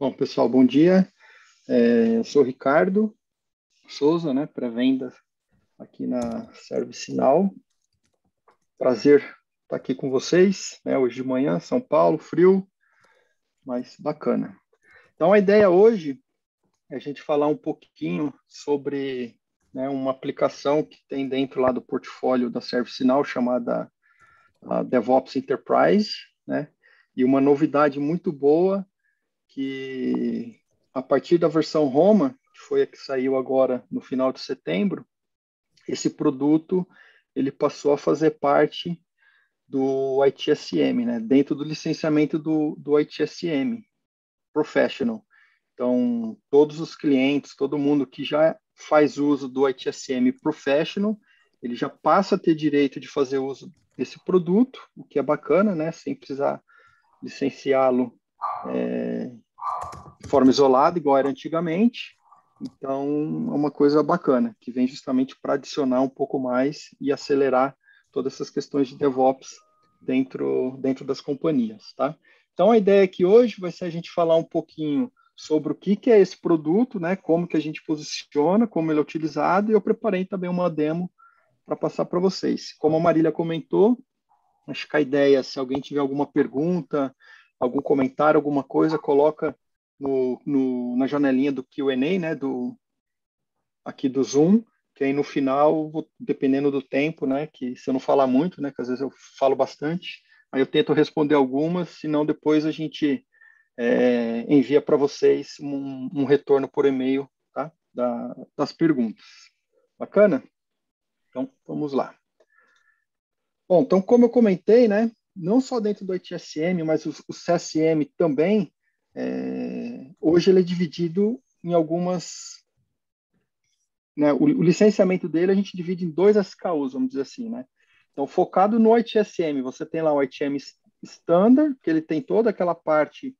Bom, pessoal, bom dia. Eu sou o Ricardo Souza, né, pré-venda aqui na ServiceNow. Prazer estar aqui com vocês, né, hoje de manhã, São Paulo, frio, mas bacana. Então, a ideia hoje é a gente falar um pouquinho sobre, né, uma aplicação que tem dentro lá do portfólio da ServiceNow chamada DevOps Enterprise, né, e uma novidade muito boa que a partir da versão Roma, que foi a que saiu agora no final de setembro, esse produto ele passou a fazer parte do ITSM, né? Dentro do licenciamento do ITSM Professional. Então, todos os clientes, todo mundo que já faz uso do ITSM Professional, ele já passa a ter direito de fazer uso desse produto, o que é bacana, né? Sem precisar licenciá-lo de forma isolada, igual era antigamente. Então, é uma coisa bacana, que vem justamente para adicionar um pouco mais e acelerar todas essas questões de DevOps dentro das companhias, tá? Então, a ideia aqui hoje vai ser a gente falar um pouquinho sobre o que é esse produto, né? Como que a gente posiciona, como ele é utilizado, e eu preparei também uma demo para passar para vocês. Como a Marília comentou, acho que a ideia, se alguém tiver alguma pergunta, algum comentário, alguma coisa, coloca na janelinha do Q&A, né, aqui do Zoom, que aí no final, dependendo do tempo, né, que se eu não falar muito, né, que às vezes eu falo bastante, aí eu tento responder algumas, senão depois a gente envia para vocês um retorno por e-mail, tá, das perguntas. Bacana? Então, vamos lá. Bom, então, como eu comentei, né, não só dentro do ITSM, mas o CSM também, hoje ele é dividido em algumas, né, o licenciamento dele a gente divide em dois SKUs, vamos dizer assim, né? Então, focado no ITSM, você tem lá o ITM Standard, que ele tem toda aquela parte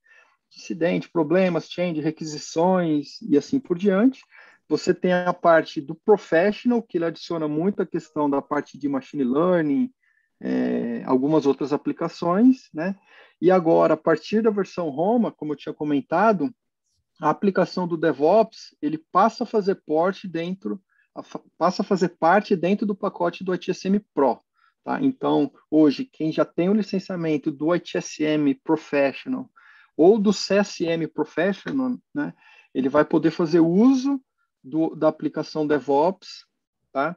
de incidente, problemas, change, requisições e assim por diante. Você tem a parte do Professional, que ele adiciona muito a questão da parte de Machine Learning, algumas outras aplicações, né? E agora, a partir da versão Roma, como eu tinha comentado, a aplicação do DevOps, ele passa a fazer parte dentro do pacote do ITSM Pro. Tá? Então, hoje, quem já tem o licenciamento do ITSM Professional ou do CSM Professional, né, ele vai poder fazer uso da aplicação DevOps, tá?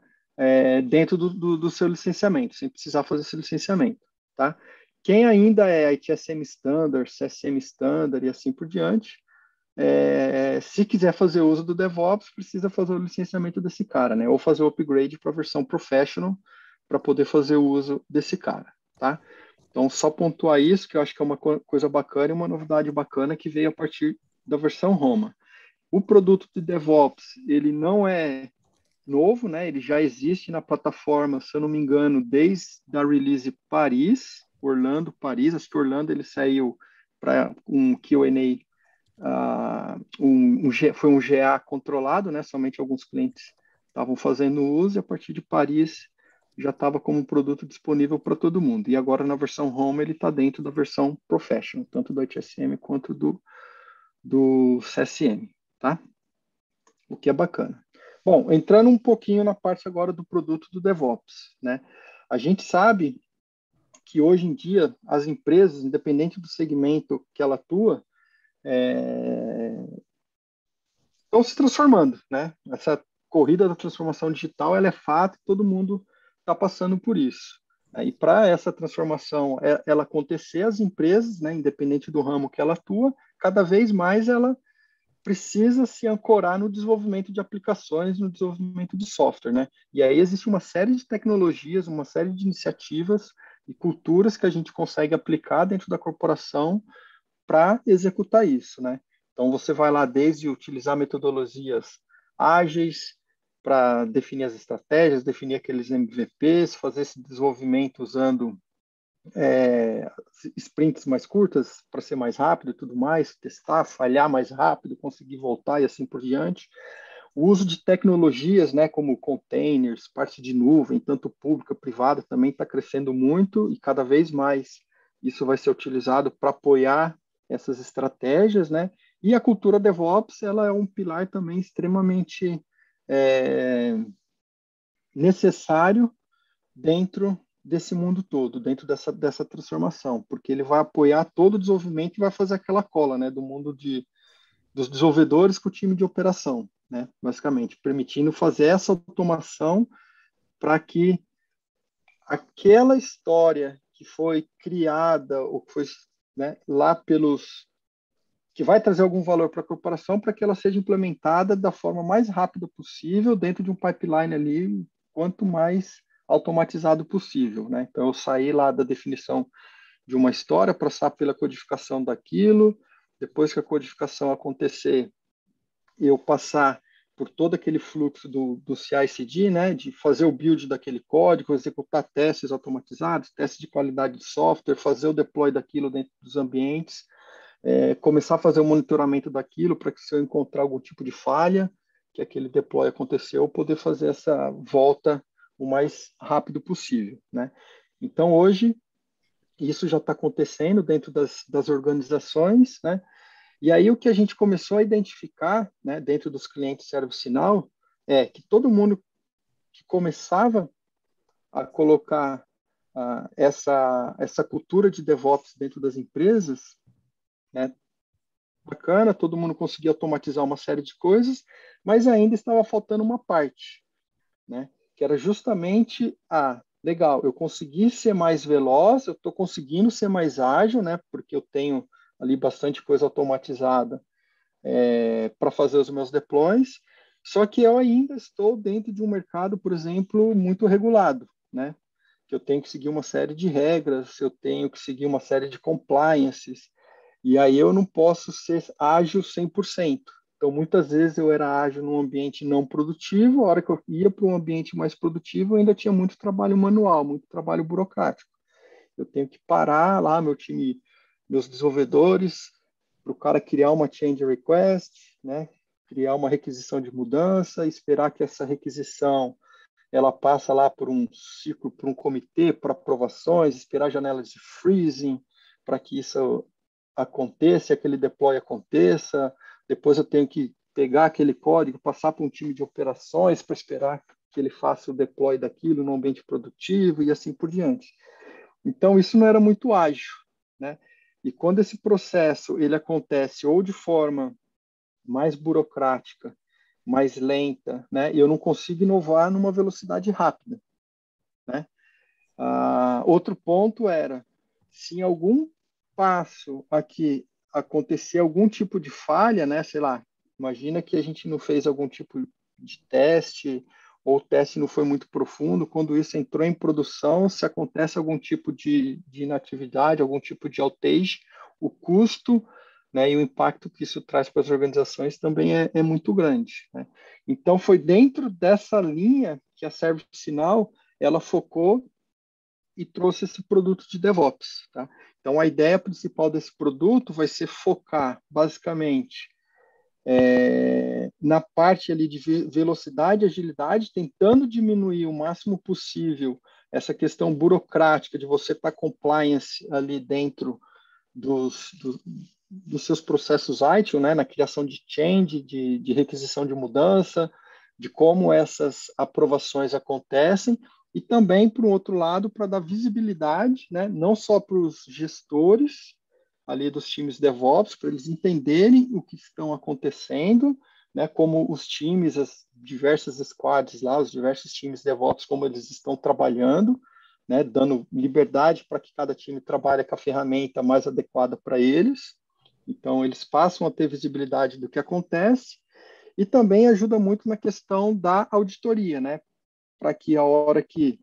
Dentro do seu licenciamento, sem precisar fazer esse licenciamento. Tá? Quem ainda é ITSM Standard, CSM Standard e assim por diante, se quiser fazer uso do DevOps, precisa fazer o licenciamento desse cara, né? Ou fazer o upgrade para a versão Professional para poder fazer o uso desse cara, tá? Então, só pontuar isso, que eu acho que é uma coisa bacana e uma novidade bacana que veio a partir da versão Roma. O produto de DevOps, ele não é novo, né? Ele já existe na plataforma, se eu não me engano, desde a release Paris, Orlando, Paris. Acho que Orlando ele saiu para um Q&A, foi um GA controlado, né? Somente alguns clientes estavam fazendo uso, e a partir de Paris já estava como um produto disponível para todo mundo. E agora na versão Home ele está dentro da versão Professional, tanto do ITSM quanto do CSM, tá? O que é bacana. Bom, entrando um pouquinho na parte agora do produto do DevOps, né? A gente sabe que hoje em dia as empresas, independente do segmento que ela atua, estão se transformando, né? Essa corrida da transformação digital, ela é fato, todo mundo está passando por isso. E para essa transformação ela acontecer, as empresas, né, independente do ramo que ela atua, cada vez mais ela precisa se ancorar no desenvolvimento de aplicações, no desenvolvimento de software, né? E aí existe uma série de tecnologias, uma série de iniciativas e culturas que a gente consegue aplicar dentro da corporação para executar isso, né? Então, você vai lá desde utilizar metodologias ágeis para definir as estratégias, definir aqueles MVPs, fazer esse desenvolvimento usando sprints mais curtas para ser mais rápido e tudo mais, testar, falhar mais rápido, conseguir voltar e assim por diante. O uso de tecnologias, né, como containers, parte de nuvem, tanto pública, privada, também está crescendo muito e cada vez mais isso vai ser utilizado para apoiar essas estratégias, né? E a cultura DevOps, ela é um pilar também extremamente necessário dentro desse mundo todo, dentro dessa transformação, porque ele vai apoiar todo o desenvolvimento e vai fazer aquela cola, né, do mundo dos desenvolvedores com o time de operação, né, basicamente, permitindo fazer essa automação para que aquela história que foi criada ou que foi, né, lá que vai trazer algum valor para a corporação, para que ela seja implementada da forma mais rápida possível dentro de um pipeline ali, quanto mais automatizado possível, né? Então eu saí lá da definição de uma história, passar pela codificação daquilo, depois que a codificação acontecer, eu passar por todo aquele fluxo do CI/CD, né, de fazer o build daquele código, executar testes automatizados, testes de qualidade de software, fazer o deploy daquilo dentro dos ambientes, começar a fazer o monitoramento daquilo para que se eu encontrar algum tipo de falha, que aquele deploy aconteceu, eu poder fazer essa volta o mais rápido possível, né? Então, hoje, isso já está acontecendo dentro das organizações, né? E aí o que a gente começou a identificar, né, dentro dos clientes ServiceNow, é que todo mundo que começava a colocar essa cultura de DevOps dentro das empresas, né, bacana, todo mundo conseguia automatizar uma série de coisas, mas ainda estava faltando uma parte, né, que era justamente legal, eu consegui ser mais veloz, eu estou conseguindo ser mais ágil, né, porque eu tenho ali bastante coisa automatizada para fazer os meus deploys, só que eu ainda estou dentro de um mercado, por exemplo, muito regulado, né? Que eu tenho que seguir uma série de regras, eu tenho que seguir uma série de compliances, e aí eu não posso ser ágil 100%. Então, muitas vezes eu era ágil num ambiente não produtivo, a hora que eu ia para um ambiente mais produtivo, eu ainda tinha muito trabalho manual, muito trabalho burocrático. Eu tenho que parar lá, meu time, meus desenvolvedores, para o cara criar uma change request, né? Criar uma requisição de mudança, esperar que essa requisição ela passa lá por um ciclo, por um comitê para aprovações, esperar janelas de freezing para que isso aconteça, aquele deploy aconteça. Depois eu tenho que pegar aquele código, passar para um time de operações para esperar que ele faça o deploy daquilo no ambiente produtivo e assim por diante. Então, isso não era muito ágil, né? E quando esse processo ele acontece ou de forma mais burocrática, mais lenta, né? Eu não consigo inovar numa velocidade rápida, né? Outro ponto era, se em algum passo aqui acontecer algum tipo de falha, né? Sei lá, imagina que a gente não fez algum tipo de teste ou o teste não foi muito profundo, quando isso entrou em produção, se acontece algum tipo de inatividade, algum tipo de outage, o custo, né, e o impacto que isso traz para as organizações também é muito grande, né? Então, foi dentro dessa linha que a ServiceNow ela focou e trouxe esse produto de DevOps, tá? Então, a ideia principal desse produto vai ser focar, basicamente, na parte ali de velocidade e agilidade, tentando diminuir o máximo possível essa questão burocrática de você estar compliance ali dentro dos seus processos ITIL, né, na criação de change, de requisição de mudança, de como essas aprovações acontecem, e também, por um outro lado, para dar visibilidade, né, não só para os gestores ali dos times DevOps, para eles entenderem o que estão acontecendo, né, como os times, as diversas squads lá, os diversos times DevOps, como eles estão trabalhando, né, dando liberdade para que cada time trabalhe com a ferramenta mais adequada para eles. Então, eles passam a ter visibilidade do que acontece e também ajuda muito na questão da auditoria, né, para que a hora que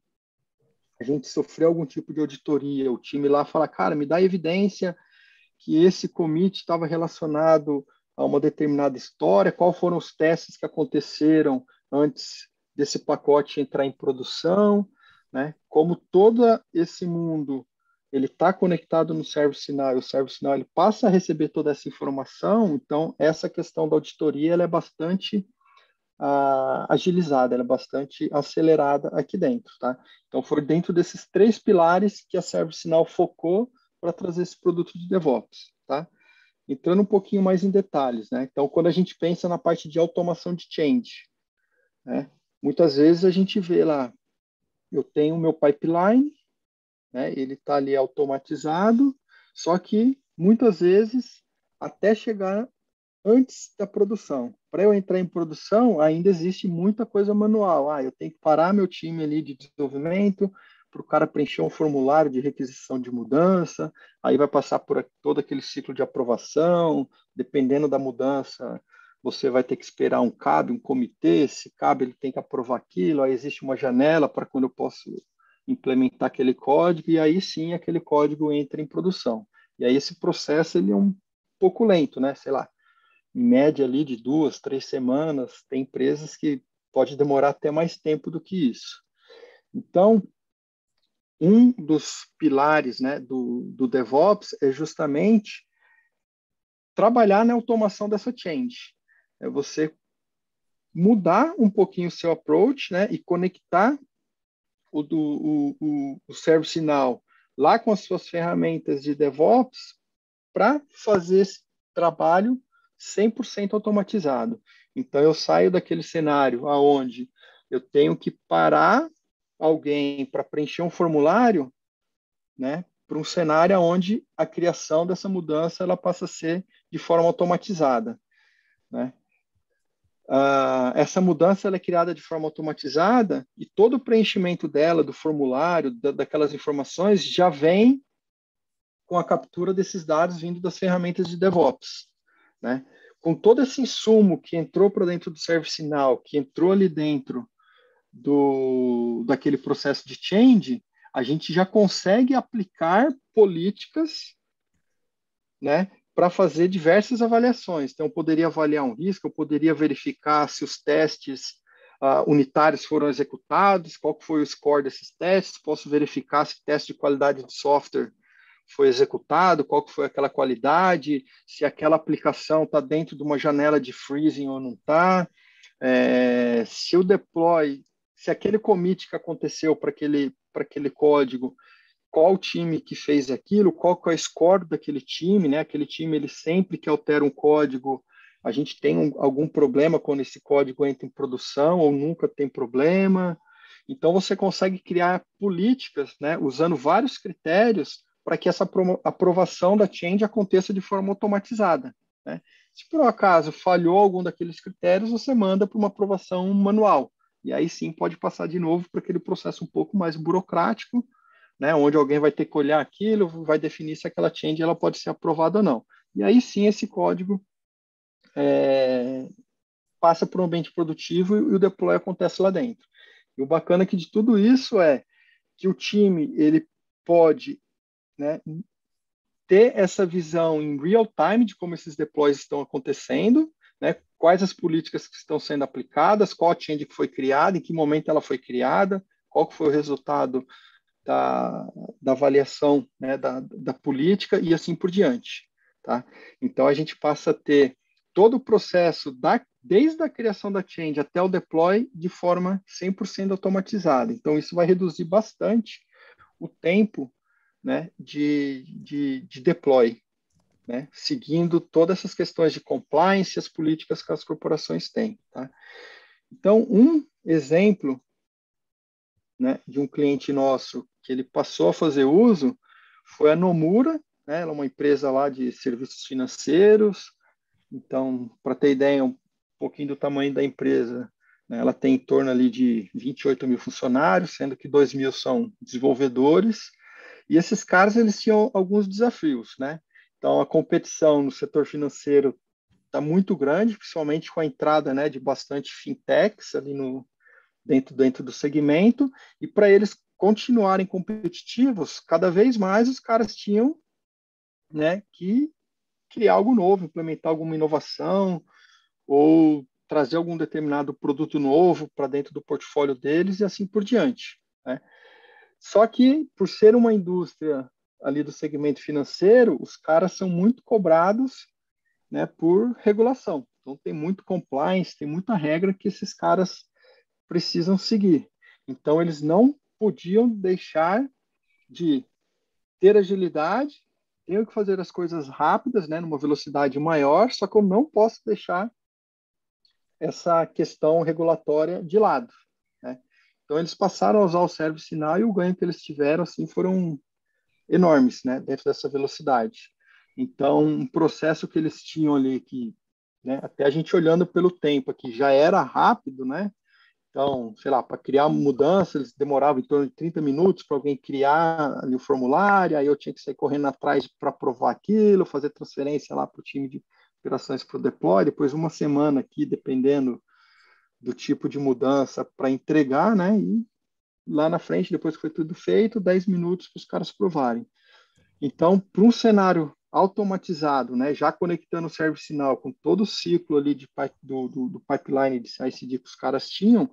a gente sofrer algum tipo de auditoria, o time lá fala, cara, me dá evidência que esse commit estava relacionado a uma determinada história, quais foram os testes que aconteceram antes desse pacote entrar em produção, né? Como todo esse mundo ele está conectado no ServiceNow, e o ServiceNow ele passa a receber toda essa informação, então essa questão da auditoria ela é bastante agilizada, ela é bastante acelerada aqui dentro, tá? Então foi dentro desses três pilares que a ServiceNow focou para trazer esse produto de DevOps, tá? entrando um pouquinho mais em detalhes, né? Então, quando a gente pensa na parte de automação de change, né? Muitas vezes a gente vê lá, eu tenho o meu pipeline, né? Ele está ali automatizado, só que muitas vezes até chegar antes da produção. Para eu entrar em produção, ainda existe muita coisa manual. Eu tenho que parar meu time ali de desenvolvimento para o cara preencher um formulário de requisição de mudança, aí vai passar por todo aquele ciclo de aprovação, dependendo da mudança, você vai ter que esperar um CAB, um comitê, esse CAB ele tem que aprovar aquilo, aí existe uma janela para quando eu posso implementar aquele código, e aí sim aquele código entra em produção. E aí esse processo ele é um pouco lento, né? Sei lá, em média ali de 2, 3 semanas, tem empresas que pode demorar até mais tempo do que isso. Então, um dos pilares, né, do DevOps é justamente trabalhar na automação dessa change. É você mudar um pouquinho o seu approach, né, e conectar o ServiceNow lá com as suas ferramentas de DevOps para fazer esse trabalho 100% automatizado. Então, eu saio daquele cenário onde eu tenho que parar alguém para preencher um formulário, né, para um cenário onde a criação dessa mudança ela passa a ser de forma automatizada, né? Essa mudança ela é criada de forma automatizada e todo o preenchimento dela, do formulário, daquelas informações, já vem com a captura desses dados vindo das ferramentas de DevOps, né? Com todo esse insumo que entrou para dentro do ServiceNow, que entrou ali dentro daquele processo de change, a gente já consegue aplicar políticas, né, para fazer diversas avaliações. Então, eu poderia avaliar um risco, eu poderia verificar se os testes unitários foram executados, qual foi o score desses testes, posso verificar se o teste de qualidade de software foi executado, qual que foi aquela qualidade, se aquela aplicação está dentro de uma janela de freezing ou não está, se o deploy, se aquele commit que aconteceu para aquele código, qual time que fez aquilo, qual que é o score daquele time, né? Aquele time, ele sempre que altera um código, a gente tem algum problema quando esse código entra em produção ou nunca tem problema. Então, você consegue criar políticas, né, usando vários critérios para que essa aprovação da change aconteça de forma automatizada, né? Se por um acaso falhou algum daqueles critérios, você manda para uma aprovação manual. E aí sim pode passar de novo para aquele processo um pouco mais burocrático, né, onde alguém vai ter que olhar aquilo, vai definir se aquela change ela pode ser aprovada ou não. E aí sim esse código passa para o ambiente produtivo e o deploy acontece lá dentro. E o bacana aqui de tudo isso é que o time ele pode, né, ter essa visão em real time de como esses deploys estão acontecendo, né, quais as políticas que estão sendo aplicadas, qual a change que foi criada, em que momento ela foi criada, qual que foi o resultado da, da avaliação, né, da política e assim por diante. Tá? Então, a gente passa a ter todo o processo, desde a criação da change até o deploy, de forma 100% automatizada. Então, isso vai reduzir bastante o tempo, né, de deploy, né, seguindo todas essas questões de compliance e as políticas que as corporações têm. Tá? Então, um exemplo, né, de um cliente nosso que ele passou a fazer uso foi a Nomura, né, ela é uma empresa lá de serviços financeiros. Então, para ter ideia um pouquinho do tamanho da empresa, né, ela tem em torno ali de 28 mil funcionários, sendo que 2 mil são desenvolvedores, e esses caras eles tinham alguns desafios, né? Então, a competição no setor financeiro está muito grande, principalmente com a entrada, né, de bastante fintechs ali dentro do segmento, e para eles continuarem competitivos, cada vez mais os caras tinham, né, que criar algo novo, implementar alguma inovação ou trazer algum determinado produto novo para dentro do portfólio deles e assim por diante, né? Só que, por ser uma indústria ali do segmento financeiro, os caras são muito cobrados, né, por regulação. Então, tem muito compliance, tem muita regra que esses caras precisam seguir. Então, eles não podiam deixar de ter agilidade, tenho que fazer as coisas rápidas, né, numa velocidade maior, só que eu não posso deixar essa questão regulatória de lado, né? Então, eles passaram a usar o ServiceNow e o ganho que eles tiveram, assim, foram enormes, né, dentro dessa velocidade. Então, um processo que eles tinham ali que, né, até a gente olhando pelo tempo aqui, já era rápido, né? Então, sei lá, para criar mudança, eles demoravam em torno de 30 minutos para alguém criar ali o formulário, aí eu tinha que sair correndo atrás para aprovar aquilo, fazer transferência lá para o time de operações para o deploy, depois uma semana aqui, dependendo do tipo de mudança para entregar, né? E lá na frente, depois que foi tudo feito, 10 minutos para os caras provarem. Então, para um cenário automatizado, né, já conectando o ServiceNow com todo o ciclo ali do pipeline de CI/CD que os caras tinham,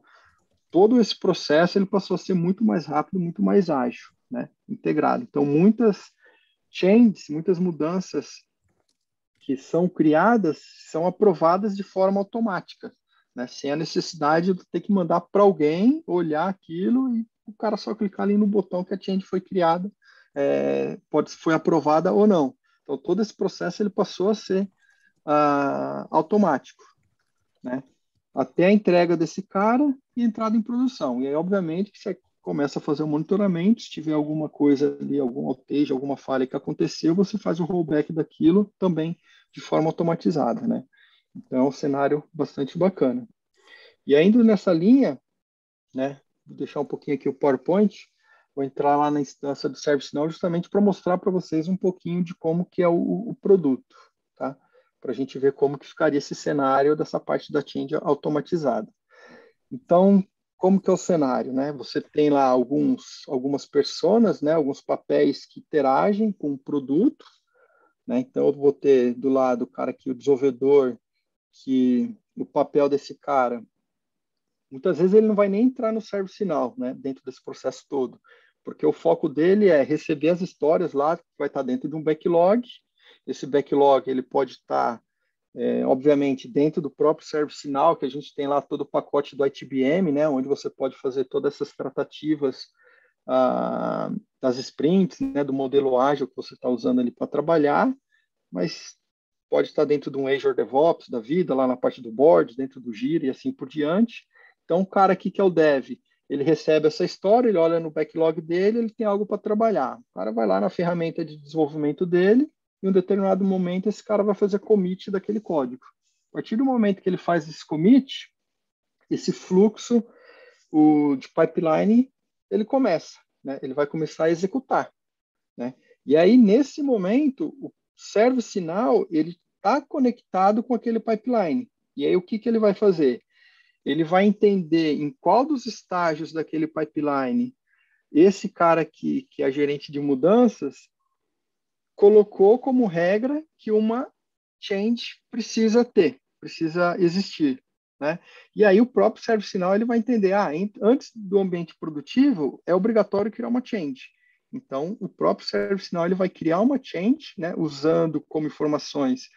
todo esse processo ele passou a ser muito mais rápido, muito mais ágil, né, integrado. Então, muitas changes, muitas mudanças que são criadas são aprovadas de forma automática, né, sem a necessidade de ter que mandar para alguém olhar aquilo e o cara só clicar ali no botão que a change foi criada, foi aprovada ou não. Então, todo esse processo ele passou a ser automático, né? Até a entrega desse cara e entrada em produção. E aí, obviamente, que você começa a fazer o monitoramento, se tiver alguma coisa ali, algum outage, alguma falha que aconteceu, você faz o rollback daquilo também de forma automatizada, né? Então, é um cenário bastante bacana. E ainda nessa linha, né? Vou deixar um pouquinho aqui o PowerPoint, vou entrar lá na instância do ServiceNow justamente para mostrar para vocês um pouquinho de como que é o produto, tá? Para a gente ver como que ficaria esse cenário dessa parte da change automatizada. Então, como que é o cenário, né? Você tem lá algumas personas, né? Alguns papéis que interagem com o produto, né? Então, eu vou ter do lado o cara aqui, o desenvolvedor, que o papel desse cara, muitas vezes ele não vai nem entrar no ServiceNow, né? Dentro desse processo todo, porque o foco dele é receber as histórias lá, que vai estar dentro de um backlog. Esse backlog ele pode estar obviamente, dentro do próprio ServiceNow, que a gente tem lá todo o pacote do ITBM, né, onde você pode fazer todas essas tratativas das sprints, né, do modelo ágil que você está usando ali para trabalhar, mas pode estar dentro de um Azure DevOps da vida, lá na parte do board, dentro do Jira e assim por diante. Então, o cara aqui que é o dev, ele recebe essa história, ele olha no backlog dele, ele tem algo para trabalhar. O cara vai lá na ferramenta de desenvolvimento dele, em um determinado momento, esse cara vai fazer commit daquele código. A partir do momento que ele faz esse commit, esse fluxo de pipeline, ele começa, né? Ele vai começar a executar, né? E aí, nesse momento, o ServiceNow, ele está conectado com aquele pipeline. E aí, o que ele vai fazer? Ele vai entender em qual dos estágios daquele pipeline esse cara aqui, que é gerente de mudanças, colocou como regra que uma change precisa existir, né? E aí o próprio ServiceNow ele vai entender, antes do ambiente produtivo é obrigatório criar uma change. Então o próprio ServiceNow ele vai criar uma change, né, usando como informações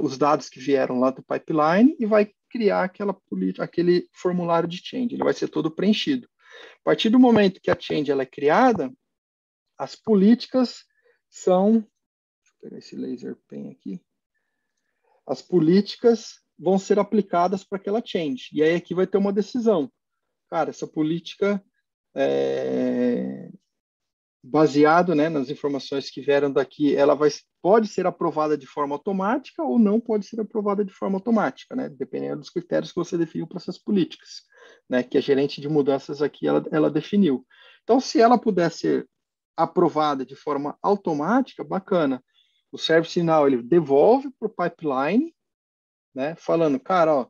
os dados que vieram lá do pipeline e vai criar aquele formulário de change. Ele vai ser todo preenchido. A partir do momento que a change ela é criada, as políticas são, deixa eu pegar esse laser pen aqui, as políticas vão ser aplicadas para aquela change. E aí aqui vai ter uma decisão. Cara, essa política baseado, né, nas informações que vieram daqui, ela pode ser aprovada de forma automática ou não pode ser aprovada de forma automática, né, dependendo dos critérios que você definiu para essas políticas, né, que a gerente de mudanças aqui ela definiu. Então, se ela puder ser aprovada de forma automática, bacana. O ServiceNow ele devolve para o pipeline, né, falando, cara, ó,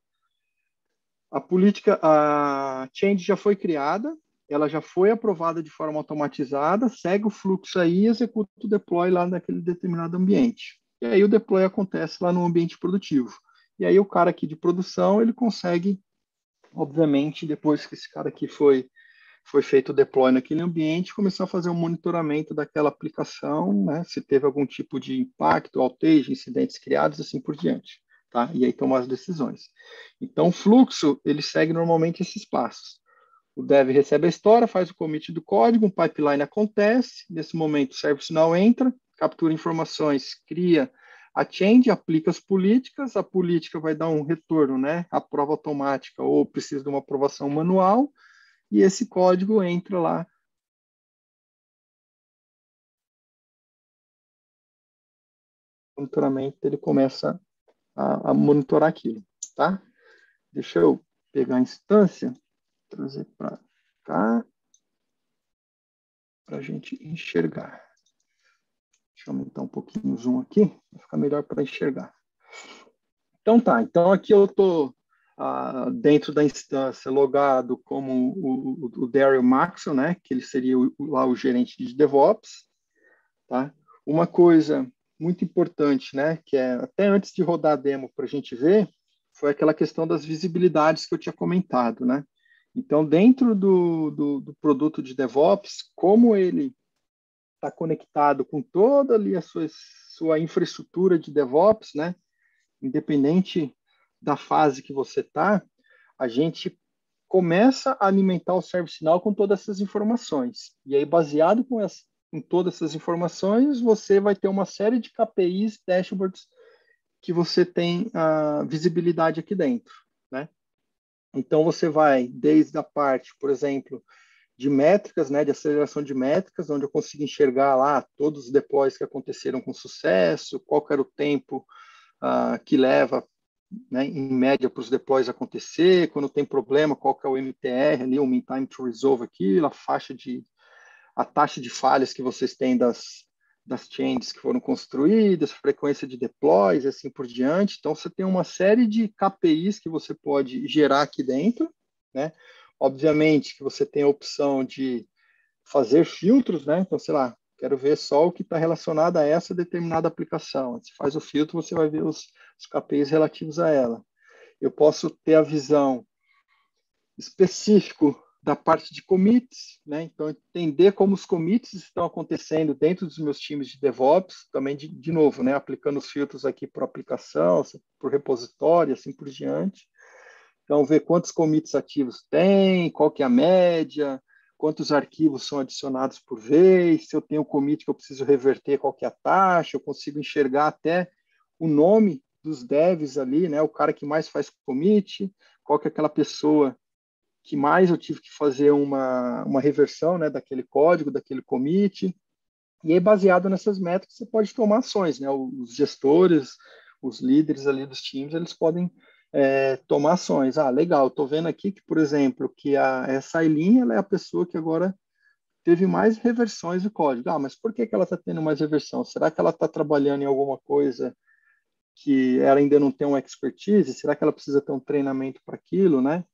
a change já foi criada, ela já foi aprovada de forma automatizada, segue o fluxo aí e executa o deploy lá naquele determinado ambiente. E aí o deploy acontece lá no ambiente produtivo. E aí o cara aqui de produção, ele consegue, obviamente, depois que esse cara aqui foi feito o deploy naquele ambiente, começar a fazer um monitoramento daquela aplicação, né, se teve algum tipo de impacto, outage, incidentes criados, assim por diante. Tá? E aí tomar as decisões. Então, o fluxo, ele segue normalmente esses passos. O dev recebe a história, faz o commit do código, um pipeline acontece, nesse momento o ServiceNow entra, captura informações, cria a change, aplica as políticas, a política vai dar um retorno, né? A prova automática ou precisa de uma aprovação manual, e esse código entra lá. O monitoramento, ele começa a monitorar aquilo, tá? Deixa eu pegar a instância, trazer para cá, para a gente enxergar. Deixa eu aumentar um pouquinho o zoom aqui, vai ficar melhor para enxergar. Então tá, então aqui eu estou dentro da instância logado como o Daryl Maxwell, né, que ele seria lá o gerente de DevOps, tá? Uma coisa muito importante, né, que é até antes de rodar a demo para a gente ver, foi aquela questão das visibilidades que eu tinha comentado, né? Então, dentro do produto de DevOps, como ele está conectado com toda ali a sua infraestrutura de DevOps, né? Independente da fase que você está, a gente começa a alimentar o ServiceNow com todas essas informações. E aí, baseado em todas essas informações, você vai ter uma série de KPIs, dashboards, que você tem a visibilidade aqui dentro, né? Então, você vai desde a parte, por exemplo, de métricas, né, de aceleração de métricas, onde eu consigo enxergar lá todos os deploys que aconteceram com sucesso, qual era o tempo que leva, né, em média, para os deploys acontecer, quando tem problema, qual que é o MTR ali, o Mean Time to Resolve aquilo, a taxa de falhas que vocês têm das changes que foram construídas, frequência de deploys, e assim por diante. Então, você tem uma série de KPIs que você pode gerar aqui dentro, né? Obviamente que você tem a opção de fazer filtros, né? Então, sei lá, quero ver só o que está relacionado a essa determinada aplicação. Você faz o filtro, você vai ver os KPIs relativos a ela. Eu posso ter a visão específico da parte de commits, né? Então, entender como os commits estão acontecendo dentro dos meus times de DevOps, também, de novo, né? Aplicando os filtros aqui por aplicação, por repositório, assim por diante. Então, ver quantos commits ativos tem, qual que é a média, quantos arquivos são adicionados por vez, se eu tenho um commit que eu preciso reverter, qual que é a taxa, eu consigo enxergar até o nome dos devs ali, né? O cara que mais faz commit, qual que é aquela pessoa que mais eu tive que fazer uma reversão, né, daquele código, daquele commit. E aí, baseado nessas métricas, você pode tomar ações, né? Os gestores, os líderes ali dos times, eles podem tomar ações. Ah, legal, estou vendo aqui que, por exemplo, que essa Aileen, ela é a pessoa que agora teve mais reversões do código. Ah, mas por que ela está tendo mais reversão? Será que ela está trabalhando em alguma coisa que ela ainda não tem uma expertise? Será que ela precisa ter um treinamento para aquilo, né?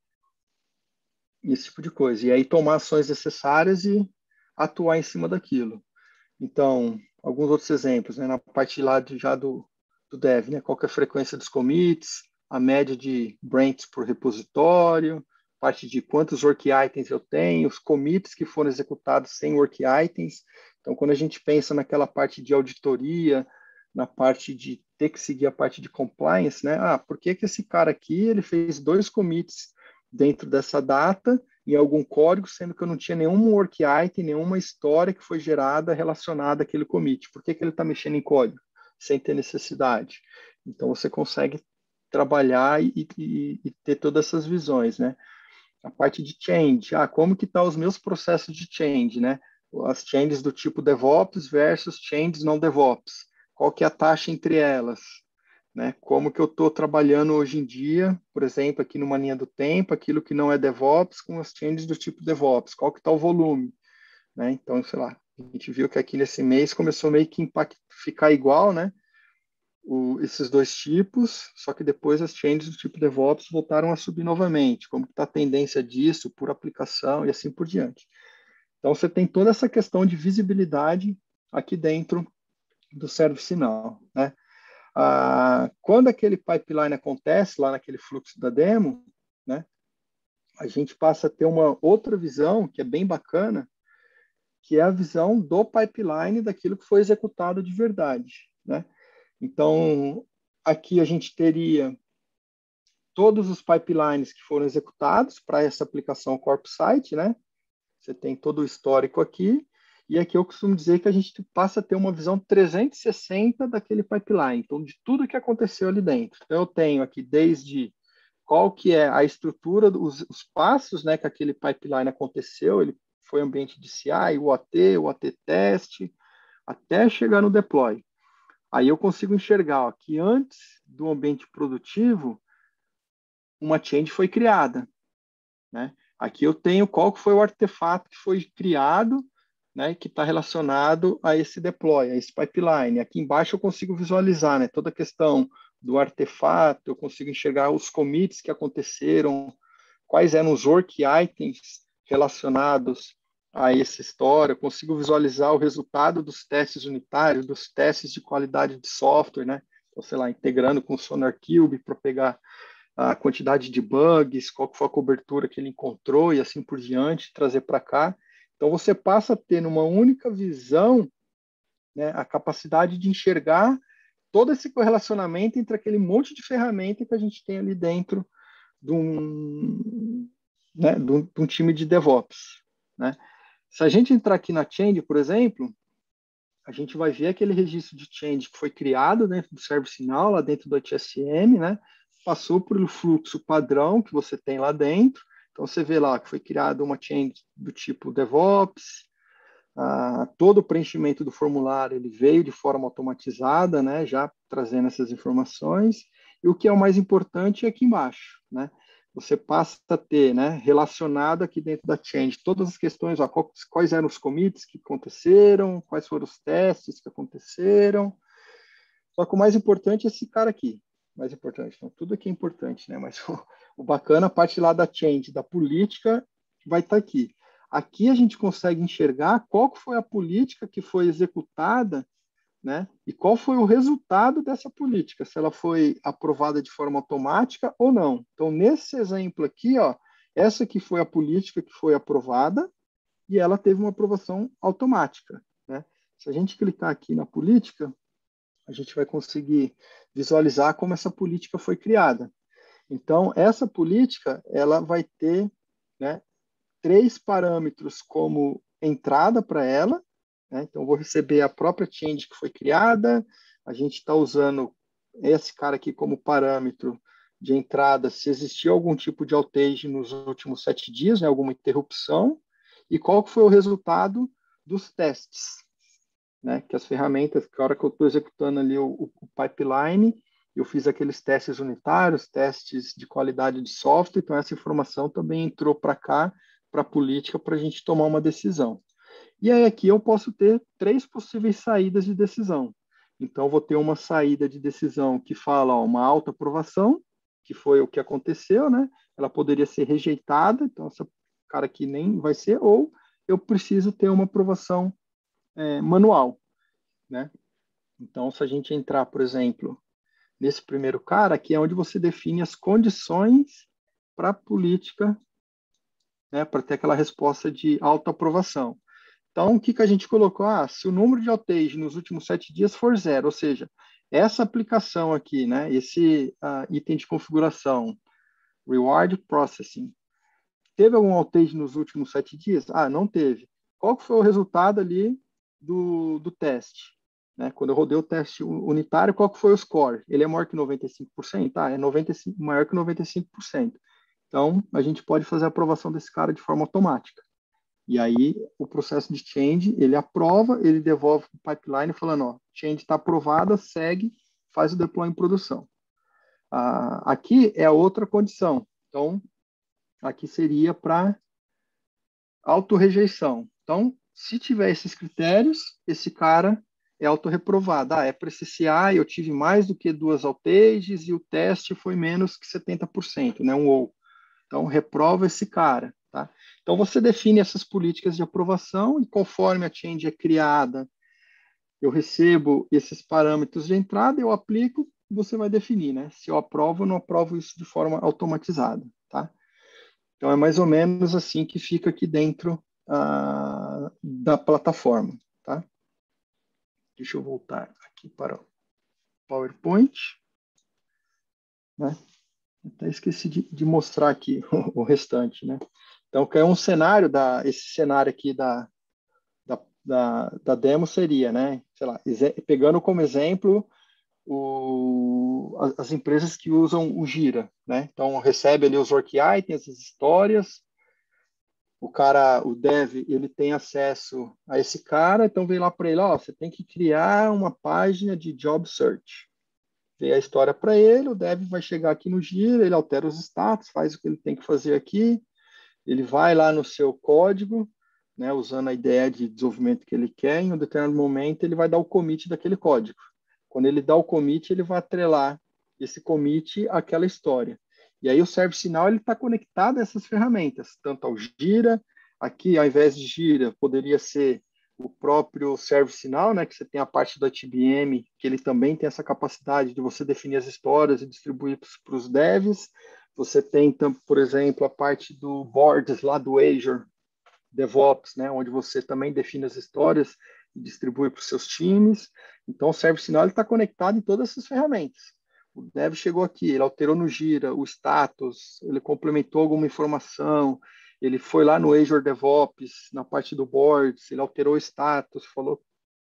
Esse tipo de coisa. E aí tomar ações necessárias e atuar em cima daquilo. Então, alguns outros exemplos, né? Na parte lá já do dev, né? Qual que é a frequência dos commits, a média de branches por repositório, parte de quantos work items eu tenho, os commits que foram executados sem work items. Então, quando a gente pensa naquela parte de auditoria, na parte de ter que seguir a parte de compliance, né? Ah, por que esse cara aqui, ele fez 2 commits dentro dessa data em algum código, sendo que eu não tinha nenhum work item, nenhuma história que foi gerada relacionada àquele commit. Por que ele está mexendo em código sem ter necessidade? Então, você consegue trabalhar e ter todas essas visões, né? A parte de change, como que estão os meus processos de change, né? As changes do tipo DevOps versus changes não DevOps. Qual que é a taxa entre elas? Né? Como que eu estou trabalhando hoje em dia, por exemplo, aqui numa linha do tempo, aquilo que não é DevOps com as changes do tipo DevOps, qual que está o volume, né? Então, sei lá, a gente viu que aqui nesse mês começou meio que ficar igual, né? Esses dois tipos, só que depois as changes do tipo DevOps voltaram a subir novamente, como está a tendência disso por aplicação e assim por diante. Então, você tem toda essa questão de visibilidade aqui dentro do ServiceNow, né? Quando aquele pipeline acontece lá naquele fluxo da demo, né, a gente passa a ter uma outra visão que é bem bacana, que é a visão do pipeline daquilo que foi executado de verdade, né? Então, aqui a gente teria todos os pipelines que foram executados para essa aplicação Corp Site, né? Você tem todo o histórico aqui, E aqui eu costumo dizer que a gente passa a ter uma visão 360 daquele pipeline, então de tudo que aconteceu ali dentro. Então eu tenho aqui desde qual que é a estrutura, os passos, né, que aquele pipeline aconteceu, ele foi ambiente de CI, o AT teste, até chegar no deploy. Aí eu consigo enxergar ó, que antes do ambiente produtivo, uma change foi criada, né? Aqui eu tenho qual que foi o artefato que foi criado, né, que está relacionado a esse deploy, a esse pipeline. Aqui embaixo eu consigo visualizar, né, toda a questão do artefato, eu consigo enxergar os commits que aconteceram, quais eram os work items relacionados a essa história, eu consigo visualizar o resultado dos testes unitários, dos testes de qualidade de software, né? Então, sei lá, integrando com o SonarQube para pegar a quantidade de bugs, qual foi a cobertura que ele encontrou e assim por diante, trazer para cá. Então, você passa a ter numa única visão, né, a capacidade de enxergar todo esse correlacionamento entre aquele monte de ferramenta que a gente tem ali dentro de um, né, de um time de DevOps. Né? Se a gente entrar aqui na Change, por exemplo, a gente vai ver aquele registro de Change que foi criado dentro do ServiceNow, lá dentro do HSM, né? Passou pelo fluxo padrão que você tem lá dentro. Então, você vê lá que foi criada uma Change do tipo DevOps, todo o preenchimento do formulário ele veio de forma automatizada, né? Já trazendo essas informações. E o que é o mais importante é aqui embaixo, né? Você passa a ter, né, relacionado aqui dentro da Change todas as questões, ó, quais eram os commits que aconteceram, quais foram os testes que aconteceram. Só que o mais importante é esse cara aqui. Mais importante, então, tudo aqui é importante, né? Mas o bacana, a parte lá da Change, da política, vai estar aqui. Aqui a gente consegue enxergar qual foi a política que foi executada, né? E qual foi o resultado dessa política, se ela foi aprovada de forma automática ou não. Então, nesse exemplo aqui, ó, essa aqui foi a política que foi aprovada e ela teve uma aprovação automática, né? Se a gente clicar aqui na política, a gente vai conseguir visualizar como essa política foi criada. Então, essa política, ela vai ter, né, 3 parâmetros como entrada para ela, né? Então, eu vou receber a própria change que foi criada, a gente está usando esse cara aqui como parâmetro de entrada, se existir algum tipo de outage nos últimos 7 dias, né, alguma interrupção, e qual foi o resultado dos testes, né, que as ferramentas, que a hora que eu estou executando ali o pipeline, eu fiz aqueles testes unitários, testes de qualidade de software, então essa informação também entrou para cá, para a política, para a gente tomar uma decisão. E aí aqui eu posso ter 3 possíveis saídas de decisão. Então, eu vou ter uma saída de decisão que fala ó, uma alta aprovação, que foi o que aconteceu, né? Ela poderia ser rejeitada, então essa cara aqui nem vai ser, ou eu preciso ter uma aprovação manual, né? Então, se a gente entrar, por exemplo, nesse primeiro cara, aqui é onde você define as condições para a política, né, para ter aquela resposta de autoaprovação. Então, o que, que a gente colocou? Se o número de outage nos últimos 7 dias for 0, ou seja, essa aplicação aqui, né, esse item de configuração, Reward Processing, teve algum outage nos últimos 7 dias? Não teve. Qual foi o resultado ali do teste? Né? Quando eu rodei o teste unitário, qual que foi o score? Ele é maior que 95%? É 95, maior que 95%. Então, a gente pode fazer a aprovação desse cara de forma automática. E aí, o processo de change, ele aprova, ele devolve para o pipeline falando, ó, change está aprovada, segue, faz o deploy em produção. Aqui é a outra condição. Então, aqui seria para autorrejeição. Então, se tiver esses critérios, esse cara é autorreprovado. É para esse CI, eu tive mais do que 2 outages e o teste foi menos que 70%, né? Um ou. Então, reprova esse cara. Tá? Então, você define essas políticas de aprovação e conforme a change é criada, eu recebo esses parâmetros de entrada, eu aplico, você vai definir, né? Se eu aprovo ou não aprovo isso de forma automatizada, tá? Então, é mais ou menos assim que fica aqui dentro da plataforma, tá? Deixa eu voltar aqui para o PowerPoint, né? Até esqueci de mostrar aqui o restante, né? Então, que é um cenário esse cenário aqui da da demo seria, né? Sei lá, pegando como exemplo as empresas que usam o Gira, né? Então, recebe ali os work items, as histórias, o dev, ele tem acesso a esse cara, então vem lá para ele, ó, você tem que criar uma página de job search. Vê a história para ele, o dev vai chegar aqui no Gira, ele altera os status, faz o que ele tem que fazer aqui, ele vai lá no seu código, né, usando a ideia de desenvolvimento que ele quer, em um determinado momento ele vai dar o commit daquele código. Quando ele dá o commit, ele vai atrelar esse commit àquela história. E aí o ServiceNow está conectado a essas ferramentas, tanto ao Gira, aqui ao invés de Gira, poderia ser o próprio ServiceNow, né, que você tem a parte do ITBM, que ele também tem essa capacidade de você definir as histórias e distribuir para os devs. Você tem, por exemplo, a parte do Boards lá do Azure DevOps, né, onde você também define as histórias e distribui para os seus times. Então, o ServiceNow está conectado em todas essas ferramentas. O dev chegou aqui, ele alterou no Gira o status, ele complementou alguma informação, ele foi lá no Azure DevOps, na parte do Boards, ele alterou o status, falou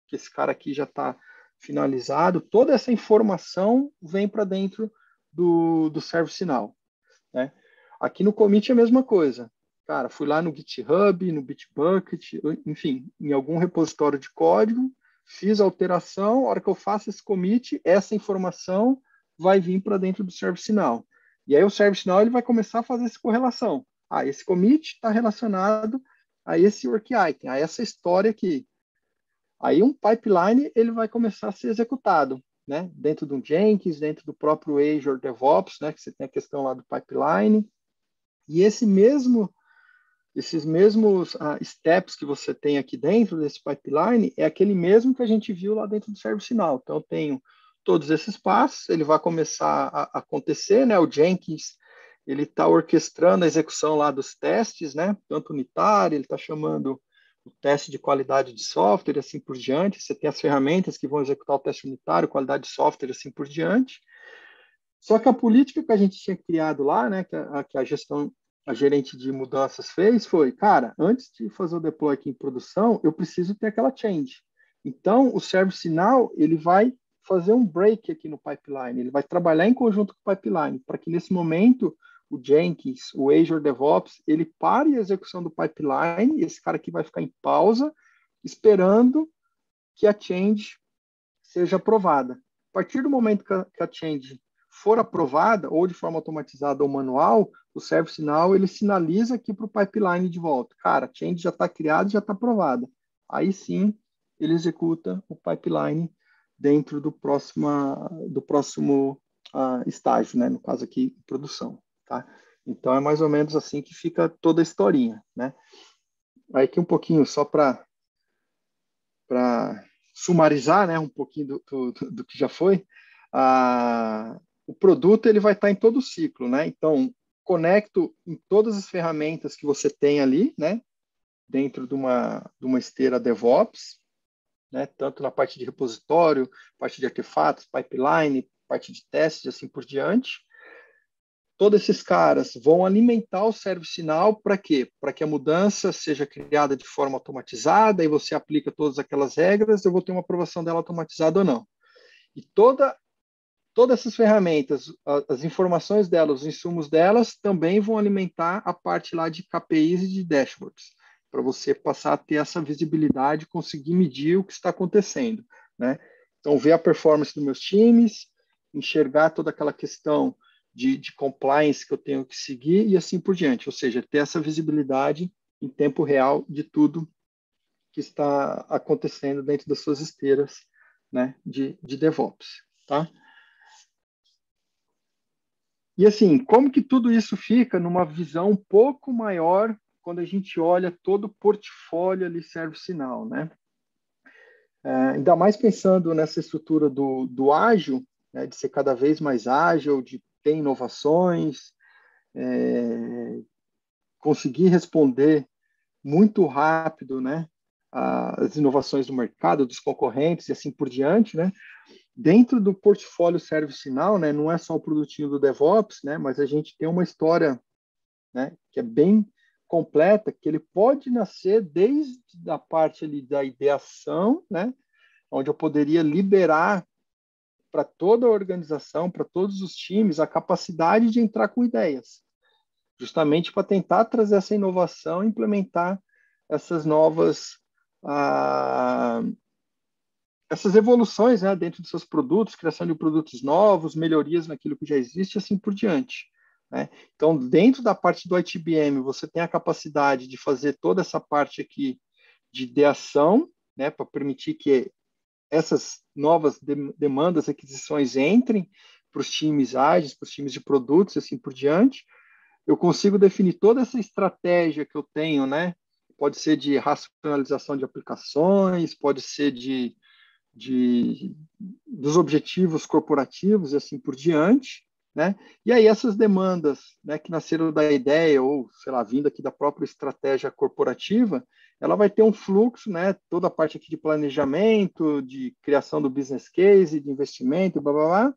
que esse cara aqui já está finalizado. Toda essa informação vem para dentro do ServiceNow, né? Aqui no commit é a mesma coisa. Cara, fui lá no GitHub, no Bitbucket, enfim, em algum repositório de código, fiz a alteração, a hora que eu faço esse commit, essa informação vai vir para dentro do ServiceNow. E aí o ServiceNow ele vai começar a fazer essa correlação. Ah, esse commit está relacionado a esse work item, a essa história aqui. Aí um pipeline ele vai começar a ser executado, né? Dentro do Jenkins, dentro do próprio Azure DevOps, né? Que você tem a questão lá do pipeline. E esses mesmos steps que você tem aqui dentro desse pipeline é aquele mesmo que a gente viu lá dentro do ServiceNow. Então, eu tenho todos esses passos, ele vai começar a acontecer, né? O Jenkins, ele está orquestrando a execução lá dos testes, né? Tanto unitário, ele está chamando o teste de qualidade de software e assim por diante. Você tem as ferramentas que vão executar o teste unitário, qualidade de software e assim por diante. Só que a política que a gente tinha criado lá, né, que a gerente de mudanças fez foi, cara, antes de fazer o deploy aqui em produção, eu preciso ter aquela change. Então, o ServiceNow, ele vai fazer um break aqui no pipeline, ele vai trabalhar em conjunto com o pipeline, para que nesse momento o Jenkins, o Azure DevOps, ele pare a execução do pipeline, esse cara aqui vai ficar em pausa, esperando que a change seja aprovada. A partir do momento que a change for aprovada, ou de forma automatizada ou manual, o ServiceNow ele sinaliza aqui para o pipeline de volta. Cara, a change já está criada, já está aprovada. Aí sim, ele executa o pipeline dentro do próximo estágio, né? No caso aqui, produção. Tá? Então, é mais ou menos assim que fica toda a historinha. Né? Aí aqui um pouquinho, só para sumarizar, né, um pouquinho do que já foi, o produto ele vai estar em todo o ciclo, né? Então, conecto em todas as ferramentas que você tem ali, né, dentro de uma esteira DevOps, né, tanto na parte de repositório, parte de artefatos, pipeline, parte de testes, assim por diante. Todos esses caras vão alimentar o ServiceNow para quê? Para que a mudança seja criada de forma automatizada e você aplica todas aquelas regras, eu vou ter uma aprovação dela automatizada ou não. E todas essas ferramentas, as informações delas, os insumos delas, também vão alimentar a parte lá de KPIs e de dashboards, para você passar a ter essa visibilidade, conseguir medir o que está acontecendo. Né? Então, ver a performance dos meus times, enxergar toda aquela questão de compliance que eu tenho que seguir e assim por diante. Ou seja, ter essa visibilidade em tempo real de tudo que está acontecendo dentro das suas esteiras, né, de DevOps. Tá? E assim, como que tudo isso fica numa visão um pouco maior quando a gente olha todo o portfólio ali ServiceNow, né? Ainda mais pensando nessa estrutura do ágil, né, de ser cada vez mais ágil, de ter inovações, conseguir responder muito rápido, né, as inovações do mercado, dos concorrentes e assim por diante, né? Dentro do portfólio ServiceNow, né, não é só o produtinho do DevOps, né, mas a gente tem uma história, né, que é bem completa, que ele pode nascer desde a parte ali da ideação, né, onde eu poderia liberar para toda a organização, para todos os times, a capacidade de entrar com ideias, justamente para tentar trazer essa inovação e implementar essas novas, essas evoluções, né, dentro dos seus produtos, criação de produtos novos, melhorias naquilo que já existe, assim por diante. Né? Então, dentro da parte do ITBM, você tem a capacidade de fazer toda essa parte aqui de ideação, né, para permitir que essas novas demandas, aquisições entrem para os times ágeis, para os times de produtos, assim por diante. Eu consigo definir toda essa estratégia que eu tenho, né? Pode ser de racionalização de aplicações, pode ser dos objetivos corporativos e assim por diante, né? E aí essas demandas, né, que nasceram da ideia ou, sei lá, vindo aqui da própria estratégia corporativa, ela vai ter um fluxo, né, toda a parte aqui de planejamento, de criação do business case, de investimento, blá, blá, blá,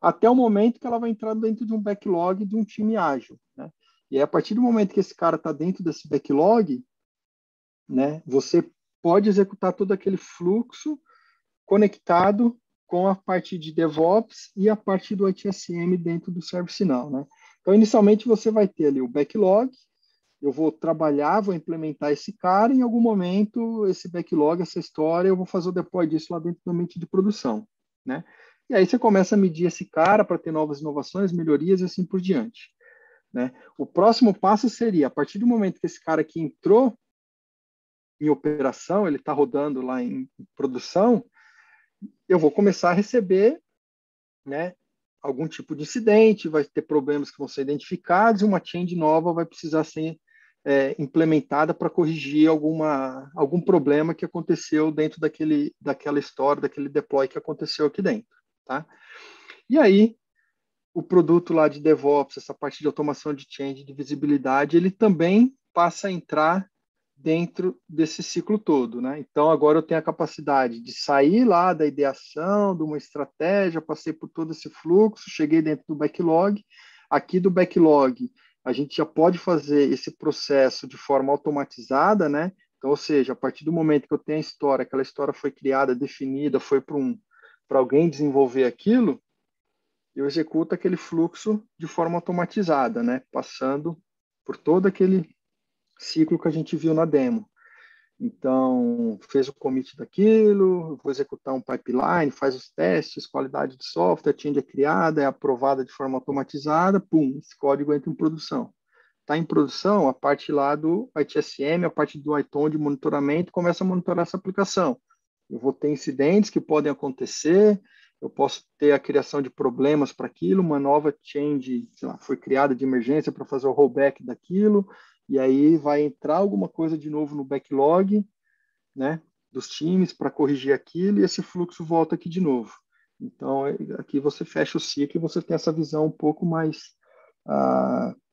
até o momento que ela vai entrar dentro de um backlog de um time ágil, né? E aí, a partir do momento que esse cara está dentro desse backlog, né, você pode executar todo aquele fluxo conectado com a parte de DevOps e a parte do ITSM dentro do ServiceNow, né? Então, inicialmente, você vai ter ali o backlog, eu vou trabalhar, vou implementar esse cara, e em algum momento, esse backlog, essa história, eu vou fazer o deploy disso lá dentro do ambiente de produção, né? E aí você começa a medir esse cara para ter novas inovações, melhorias e assim por diante, né? O próximo passo seria, a partir do momento que esse cara aqui entrou em operação, ele está rodando lá em produção, eu vou começar a receber, né, algum tipo de incidente, vai ter problemas que vão ser identificados e uma change nova vai precisar ser implementada para corrigir algum problema que aconteceu dentro daquela história, daquele deploy que aconteceu aqui dentro. Tá? E aí, o produto lá de DevOps, essa parte de automação de change, de visibilidade, ele também passa a entrar dentro desse ciclo todo, né? Então, agora eu tenho a capacidade de sair lá da ideação, de uma estratégia, passei por todo esse fluxo, cheguei dentro do backlog. Aqui do backlog, a gente já pode fazer esse processo de forma automatizada, né? Então, ou seja, a partir do momento que eu tenho a história, aquela história foi criada, definida, foi para alguém desenvolver aquilo, eu executo aquele fluxo de forma automatizada, né? Passando por todo aquele ciclo que a gente viu na demo. Então, fez o commit daquilo, vou executar um pipeline, faz os testes, qualidade de software, change é criada, é aprovada de forma automatizada, pum, esse código entra em produção. Está em produção, a parte lá do ITSM, a parte do ITOM de monitoramento, começa a monitorar essa aplicação. Eu vou ter incidentes que podem acontecer, eu posso ter a criação de problemas para aquilo, uma nova change, sei lá, foi criada de emergência para fazer o rollback daquilo, e aí vai entrar alguma coisa de novo no backlog, né, dos times para corrigir aquilo, e esse fluxo volta aqui de novo. Então, aqui você fecha o ciclo e você tem essa visão um pouco mais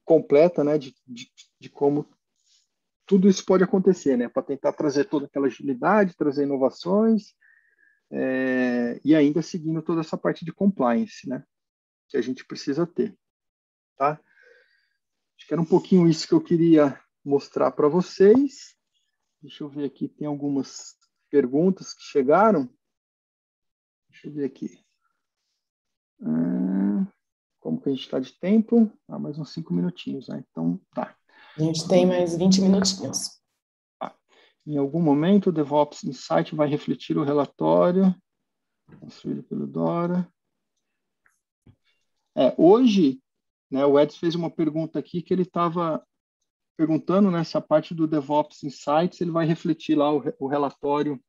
completa, né, de como tudo isso pode acontecer, né, para tentar trazer toda aquela agilidade, trazer inovações, e ainda seguindo toda essa parte de compliance, né, que a gente precisa ter, tá? Acho que era um pouquinho isso que eu queria mostrar para vocês. Deixa eu ver aqui, tem algumas perguntas que chegaram. Deixa eu ver aqui. Como que a gente está de tempo? Mais uns 5 minutinhos, né? Então, tá. A gente tem mais 20 minutinhos. Tá. Em algum momento, o DevOps Insight vai refletir o relatório construído pelo Dora. Hoje, né, o Edson fez uma pergunta aqui que ele estava perguntando nessa parte do DevOps Insights, ele vai refletir lá o relatório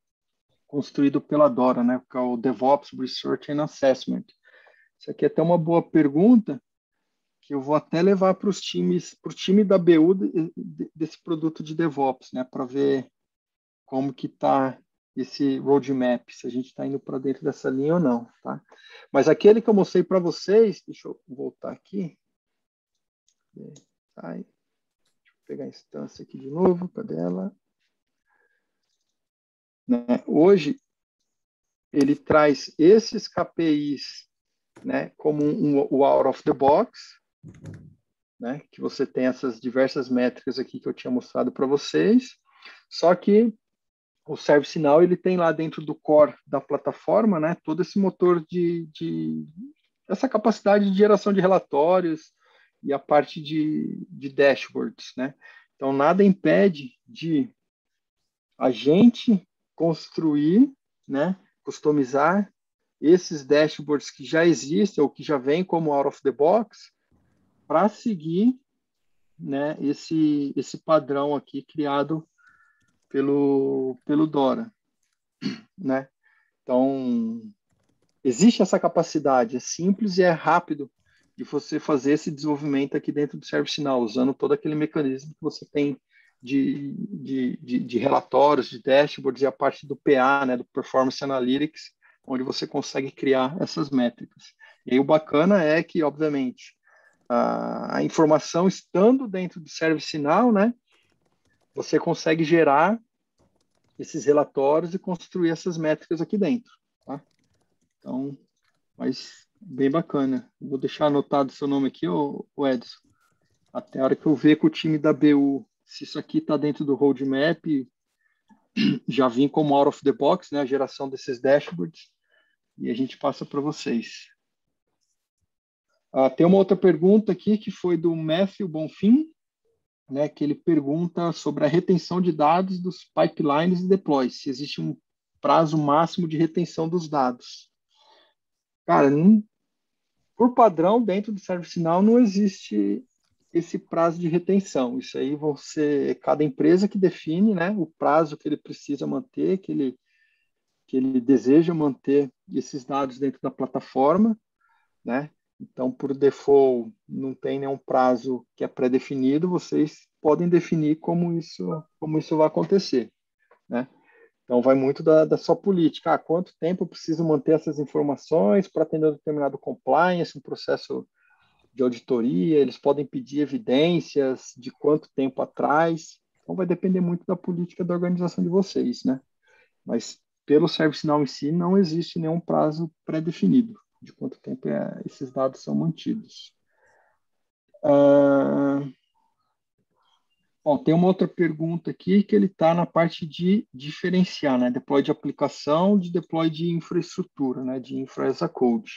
construído pela Dora, né, que é o DevOps Research and Assessment. Isso aqui é até uma boa pergunta, que eu vou até levar para os times, para o time da BU desse produto de DevOps, né, para ver como que está esse roadmap, se a gente está indo para dentro dessa linha ou não, tá? Mas aquele que eu mostrei para vocês, deixa eu voltar aqui, tá? Deixa eu pegar a instância aqui de novo, cadê ela? Né? Hoje, ele traz esses KPIs, né, como o out of the box, né? Que você tem essas diversas métricas aqui que eu tinha mostrado para vocês, só que o ServiceNow, ele tem lá dentro do core da plataforma, né, todo esse motor essa capacidade de geração de relatórios e a parte de dashboards, né? Então, nada impede de a gente construir, né, customizar esses dashboards que já existem ou que já vêm como out of the box para seguir, né, esse padrão aqui criado pelo Dora, né? Então, existe essa capacidade, é simples e é rápido de você fazer esse desenvolvimento aqui dentro do ServiceNow, usando todo aquele mecanismo que você tem de relatórios, de dashboards e a parte do PA, né, do Performance Analytics, onde você consegue criar essas métricas. E aí o bacana é que, obviamente, a informação estando dentro do ServiceNow, né, você consegue gerar esses relatórios e construir essas métricas aqui dentro, tá? Então, mas bem bacana. Vou deixar anotado seu nome aqui, ô Edson. Até a hora que eu ver com o time da BU se isso aqui está dentro do roadmap, já vim como out of the box, né, a geração desses dashboards, e a gente passa para vocês. Tem uma outra pergunta aqui que foi do Matthew Bonfim, né, que ele pergunta sobre a retenção de dados dos pipelines e deploys, se existe um prazo máximo de retenção dos dados. Cara, por padrão, dentro do ServiceNow não existe esse prazo de retenção. Isso aí é cada empresa que define, né, o prazo que ele precisa manter, que ele deseja manter esses dados dentro da plataforma, né? Então, por default, não tem nenhum prazo que é pré-definido, vocês podem definir como isso vai acontecer, né? Então, vai muito da sua política. Quanto tempo eu preciso manter essas informações para atender um determinado compliance, um processo de auditoria, eles podem pedir evidências de quanto tempo atrás. Então, vai depender muito da política da organização de vocês, né? Mas, pelo ServiceNow em si, não existe nenhum prazo pré-definido de quanto tempo esses dados são mantidos. Bom, tem uma outra pergunta aqui que ele está na parte de diferenciar, né? Deploy de aplicação, de deploy de infraestrutura, né? De infra as a code.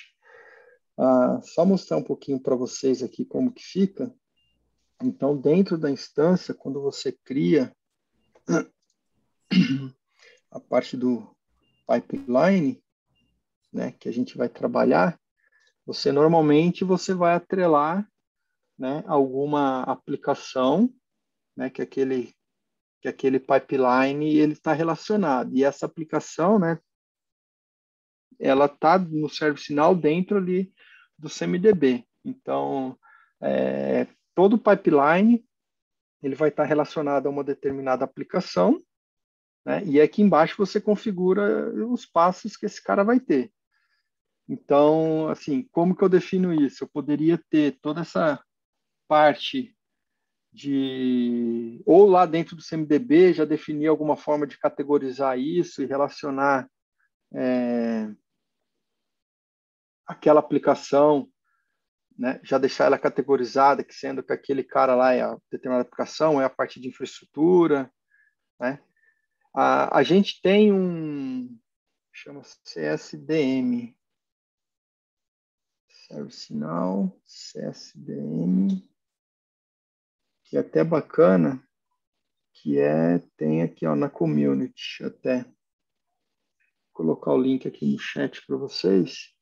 Só mostrar um pouquinho para vocês aqui como que fica. Então, dentro da instância, quando você cria a parte do pipeline, né, que a gente vai trabalhar, normalmente você vai atrelar, né, alguma aplicação, né, que aquele pipeline ele está relacionado. E essa aplicação, né, ela está no ServiceNow dentro ali do CMDB. Então, todo pipeline ele vai estar relacionado a uma determinada aplicação, né? E aqui embaixo você configura os passos que esse cara vai ter. Então, assim, como que eu defino isso? Eu poderia ter toda essa parte ou lá dentro do CMDB já definir alguma forma de categorizar isso e relacionar aquela aplicação, né? Já deixar ela categorizada, que sendo que aquele cara lá é a determinada aplicação, é a parte de infraestrutura, né? A gente tem chama-se CSDM, ServiceNow, CSDM, que é até bacana, tem aqui ó, na community até. Vou colocar o link aqui no chat para vocês,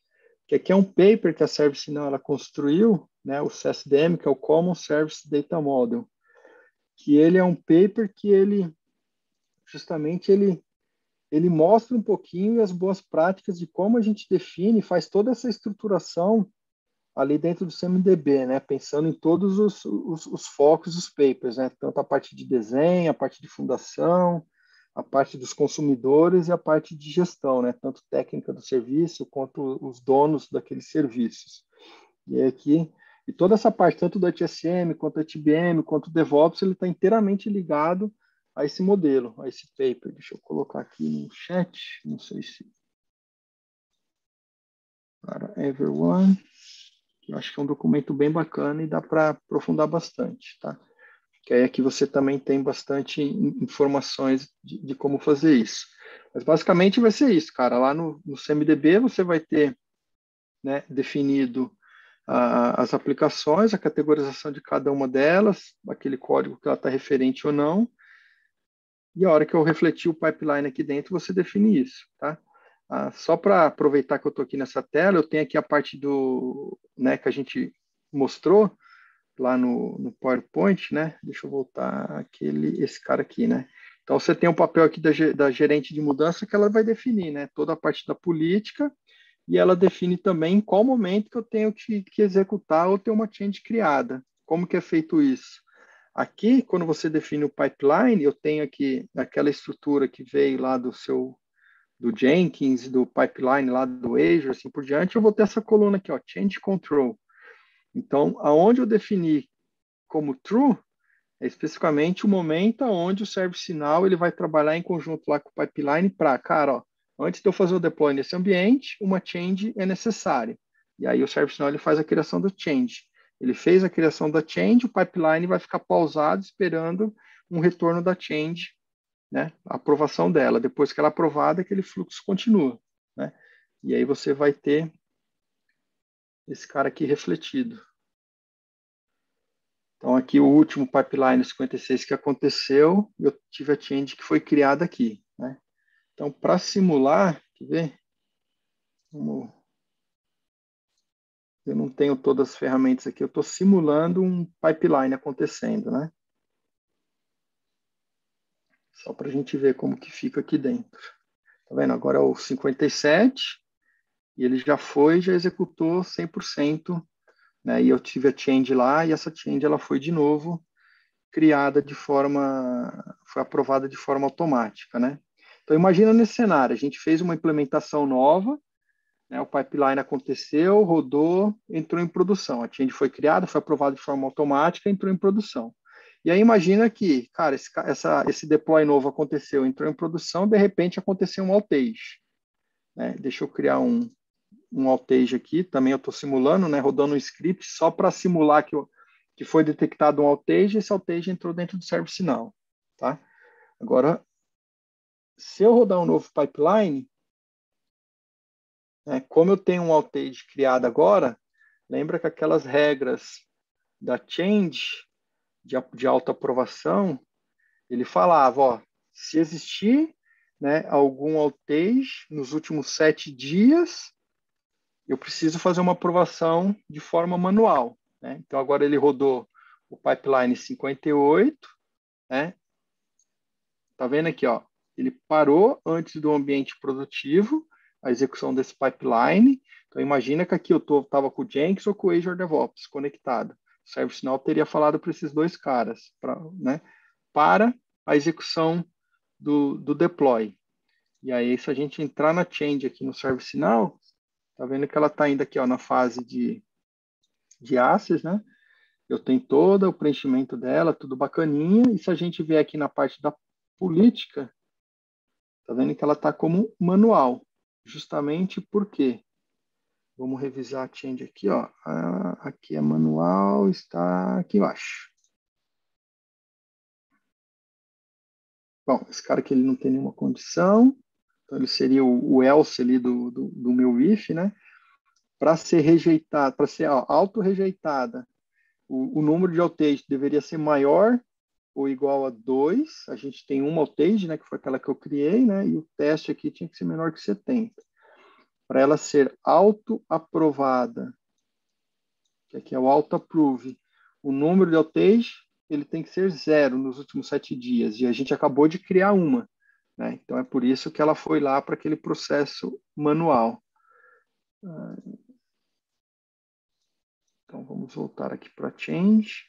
que aqui é um paper que a ServiceNow ela construiu, né, o CSDM, que é o Common Service Data Model, que ele é um paper que justamente ele mostra um pouquinho as boas práticas de como a gente define e faz toda essa estruturação ali dentro do CMDB, né? Pensando em todos os focos dos papers, né? Tanto a parte de desenho, a parte de fundação, a parte dos consumidores e a parte de gestão, né? Tanto técnica do serviço quanto os donos daqueles serviços. E toda essa parte, tanto do HSM, quanto do HBM, quanto do DevOps, ele está inteiramente ligado a esse modelo, a esse paper. Deixa eu colocar aqui no chat, não sei se para everyone. Eu acho que é um documento bem bacana e dá para aprofundar bastante, tá? Que aí aqui você também tem bastante informações de como fazer isso. Mas basicamente vai ser isso, cara. Lá no CMDB você vai ter, né, definido as aplicações, a categorização de cada uma delas, aquele código que ela está referente ou não, e a hora que eu refletir o pipeline aqui dentro, você define isso, tá? Só para aproveitar que eu estou aqui nessa tela, eu tenho aqui a parte do, né, que a gente mostrou lá no PowerPoint, né? Deixa eu voltar esse cara aqui, né? Então você tem um papel aqui da gerente de mudança que ela vai definir, né? Toda a parte da política e ela define também em qual momento que eu tenho que executar ou ter uma change criada. Como que é feito isso? Aqui, quando você define o pipeline, eu tenho aqui aquela estrutura que veio lá do Jenkins, do pipeline lá do Azure, assim por diante, eu vou ter essa coluna aqui, ó, Change Control. Então, aonde eu defini como true, é especificamente o momento onde o ServiceNow ele vai trabalhar em conjunto lá com o pipeline para, cara, ó, antes de eu fazer o deploy nesse ambiente, uma change é necessária. E aí o ServiceNow ele faz a criação do change. Ele fez a criação da change, o pipeline vai ficar pausado esperando um retorno da change, né? A aprovação dela. Depois que ela é aprovada, aquele fluxo continua, né? E aí você vai ter esse cara aqui refletido. Então, aqui o último pipeline 56 que aconteceu, eu tive a change que foi criada aqui, né? Então, para simular, quer ver? Eu não tenho todas as ferramentas aqui, eu estou simulando um pipeline acontecendo, né? Só para a gente ver como que fica aqui dentro. Tá vendo? Agora é o 57, e ele já executou 100%, né? E eu tive a change lá, e essa change ela foi de novo criada foi aprovada de forma automática, né? Então imagina nesse cenário, a gente fez uma implementação nova, né? O pipeline aconteceu, rodou, entrou em produção. A change foi criada, foi aprovada de forma automática, entrou em produção. E aí imagina que, cara, esse deploy novo aconteceu, entrou em produção, de repente aconteceu um outage, né? Deixa eu criar um outage aqui, também eu estou simulando, né? Rodando um script só para simular que foi detectado um outage, e esse outage entrou dentro do ServiceNow, tá? Agora, se eu rodar um novo pipeline, né, como eu tenho um outage criado agora, lembra que aquelas regras da change, de autoaprovação, ele falava, ó, se existir, né, algum outage nos últimos 7 dias, eu preciso fazer uma aprovação de forma manual, né? Então, agora ele rodou o pipeline 58, né? Tá vendo aqui, ó? Ele parou antes do ambiente produtivo, a execução desse pipeline. Então, imagina que aqui eu estava com o Jenkins ou com o Azure DevOps conectado. O ServiceNow teria falado para esses dois caras, né, para a execução do deploy. E aí, se a gente entrar na change aqui no ServiceNow, tá vendo que ela está ainda aqui, ó, na fase de access, né? Eu tenho todo o preenchimento dela, tudo bacaninha. E se a gente vier aqui na parte da política, tá vendo que ela está como manual. Justamente porque, vamos revisar a change aqui, ó. Aqui é manual, está aqui embaixo. Bom, esse cara aqui ele não tem nenhuma condição. Então ele seria o else ali do meu if, né? Para ser rejeitado, para ser auto-rejeitada, o número de outage deveria ser maior ou igual a 2. A gente tem uma outage, né, que foi aquela que eu criei, né, e o teste aqui tinha que ser menor que 70. Para ela ser auto-aprovada, que aqui é o auto-approve, o número de outage ele tem que ser 0 nos últimos 7 dias, e a gente acabou de criar uma, né? Então é por isso que ela foi lá para aquele processo manual. Então vamos voltar aqui para change.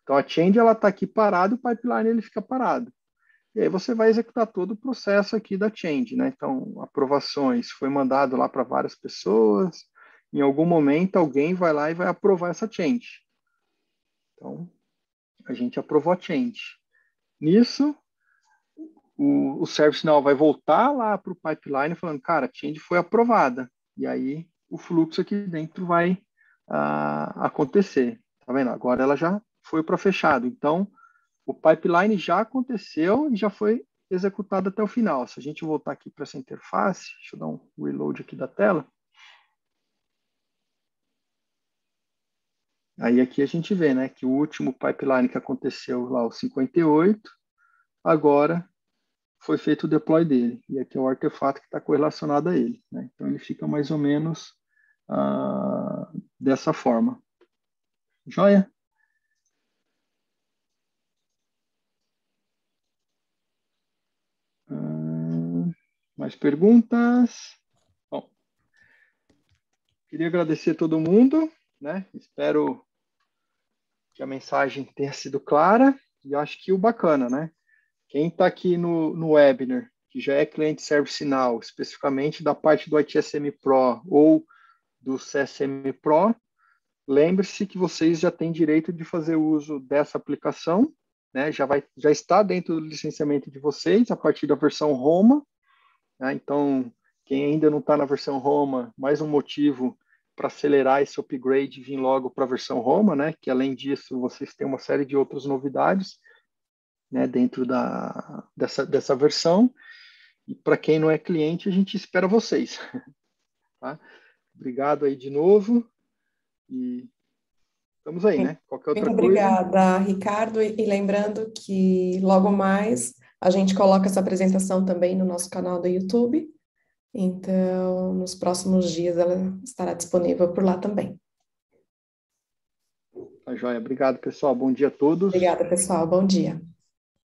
Então a change ela está aqui parada, o pipeline ele fica parado. E aí você vai executar todo o processo aqui da change, né? Então aprovações foi mandado lá para várias pessoas. Em algum momento alguém vai lá e vai aprovar essa change. Então a gente aprovou a change. Nisso o ServiceNow vai voltar lá para o pipeline falando, cara, a change foi aprovada. E aí o fluxo aqui dentro vai acontecer. Tá vendo? Agora ela já foi para fechado. Então, o pipeline já aconteceu e já foi executado até o final. Se a gente voltar aqui para essa interface, deixa eu dar um reload aqui da tela. Aí aqui a gente vê, né, que o último pipeline que aconteceu lá, o 58, agora foi feito o deploy dele. E aqui é o artefato que está correlacionado a ele, né? Então ele fica mais ou menos dessa forma. Joia? Mais perguntas? Bom, queria agradecer a todo mundo, né? Espero que a mensagem tenha sido clara e acho que o bacana, né? Quem está aqui no webinar, que já é cliente ServiceNow, especificamente da parte do ITSM Pro ou do CSM Pro, lembre-se que vocês já têm direito de fazer uso dessa aplicação, né? Já está dentro do licenciamento de vocês, a partir da versão Roma, né? Então, quem ainda não está na versão Roma, mais um motivo para acelerar esse upgrade e vir logo para a versão Roma, né? Que além disso, vocês têm uma série de outras novidades, né, dentro dessa versão. E para quem não é cliente, a gente espera vocês. Tá? Obrigado aí de novo. E estamos aí, né? Qualquer outra Muito coisa. obrigada, Ricardo. E lembrando que logo mais a gente coloca essa apresentação também no nosso canal do YouTube. Então, nos próximos dias ela estará disponível por lá também. Tá joia. Obrigado, pessoal. Bom dia a todos. Obrigada, pessoal. Bom dia.